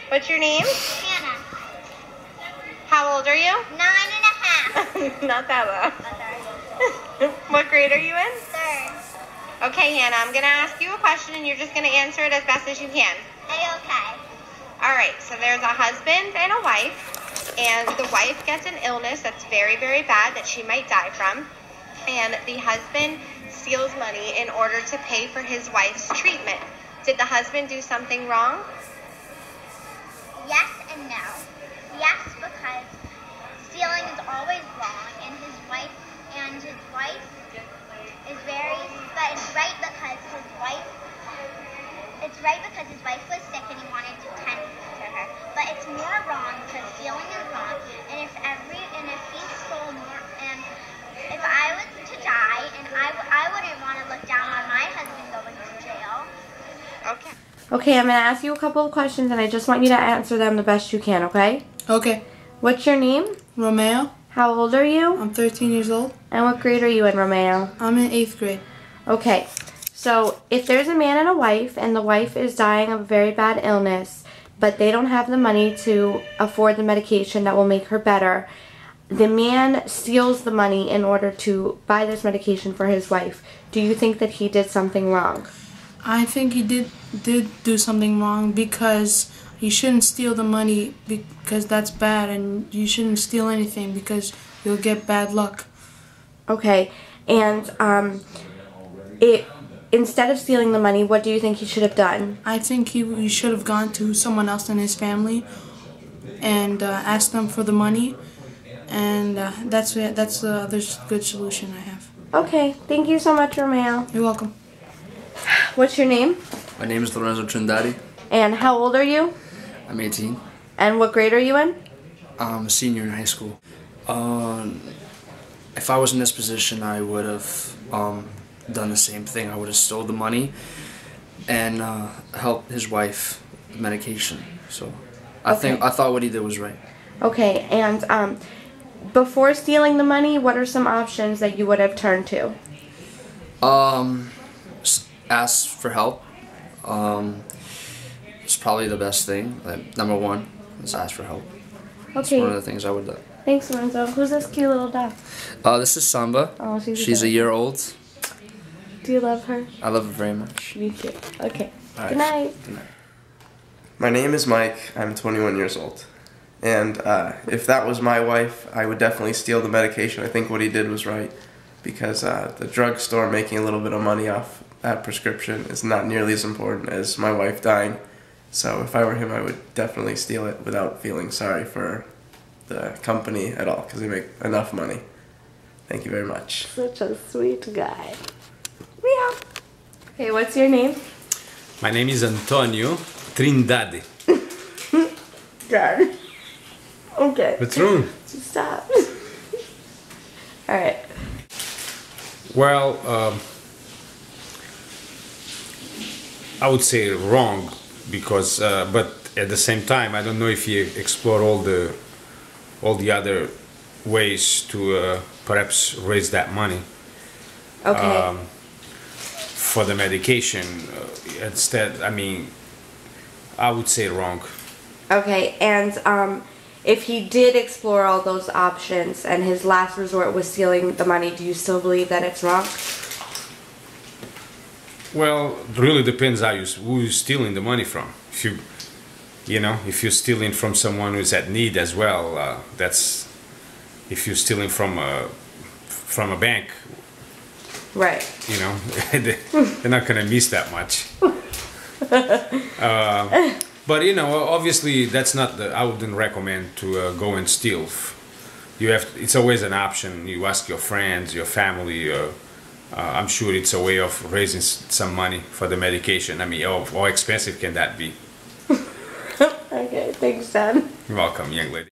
What's your name? Hannah. How old are you? 9.5. Not that low. What grade are you in? 3rd. Okay, Hannah, I'm going to ask you a question and you're just going to answer it as best as you can. A-okay. All right, so there's a husband and a wife, and the wife gets an illness that's very, very bad that she might die from, and the husband steals money in order to pay for his wife's treatment. Did the husband do something wrong? Yes and no. Yes, because stealing is always wrong, and his wife is very, but it's right because his wife was sick and he wanted to tend to her. But it's more wrong because stealing is wrong, and if he stole more, and if I was to die, and I wouldn't want to look down on my husband going to jail. Okay. Okay, I'm going to ask you a couple of questions, and I just want you to answer them the best you can, okay? Okay. What's your name? Romeo. How old are you? I'm 13 years old. And what grade are you in, Romeo? I'm in 8th grade. Okay, so if there's a man and a wife, and the wife is dying of a very bad illness, but they don't have the money to afford the medication that will make her better, the man steals the money in order to buy this medication for his wife. Do you think that he did something wrong? I think he did do something wrong because you shouldn't steal the money because that's bad, and you shouldn't steal anything because you'll get bad luck. Okay, and instead of stealing the money, what do you think he should have done? I think he should have gone to someone else in his family and asked them for the money, and that's the other good solution I have. Okay, thank you so much, Romeo. You're welcome. What's your name? My name is Tatiana Trindade. And how old are you? I'm 18. And what grade are you in? I'm a senior in high school. If I was in this position, I would have done the same thing. I would have stole the money and helped his wife with medication. So I thought what he did was right. Okay, and before stealing the money, what are some options that you would have turned to? Ask for help. It's probably the best thing. Number one is ask for help. That's Okay. one of the things I would do. Thanks, Lorenzo. Who's this cute little dog? This is Samba. Oh, She's a year old. Do you love her? I love her very much. Me too. Okay. All right. Good night. Good night. My name is Mike. I'm 21 years old. And if that was my wife, I would definitely steal the medication. I think what he did was right because the drugstore making a little bit of money off that prescription is not nearly as important as my wife dying. So if I were him, I would definitely steal it without feeling sorry for the company at all because they make enough money. Thank you very much. Such a sweet guy. Meow. Okay, what's your name? My name is Antonio Trindade. God. Okay. What's wrong? Stop. Alright. Well, I would say wrong because, but at the same time, I don't know if you explore all the other ways to perhaps raise that money. Okay. For the medication. Instead, I mean, I would say wrong. Okay, and if he did explore all those options and his last resort was stealing the money, do you still believe that it's wrong? Well, it really depends who you're stealing the money from. If if you're stealing from someone who's at need as well, if you're stealing from a bank, right? They're not gonna miss that much. But obviously, that's not I wouldn't recommend to go and steal. It's always an option. You ask your friends, your family. I'm sure it's a way of raising some money for the medication. I mean, how expensive can that be? Okay, thanks, Dad. You're welcome, young lady.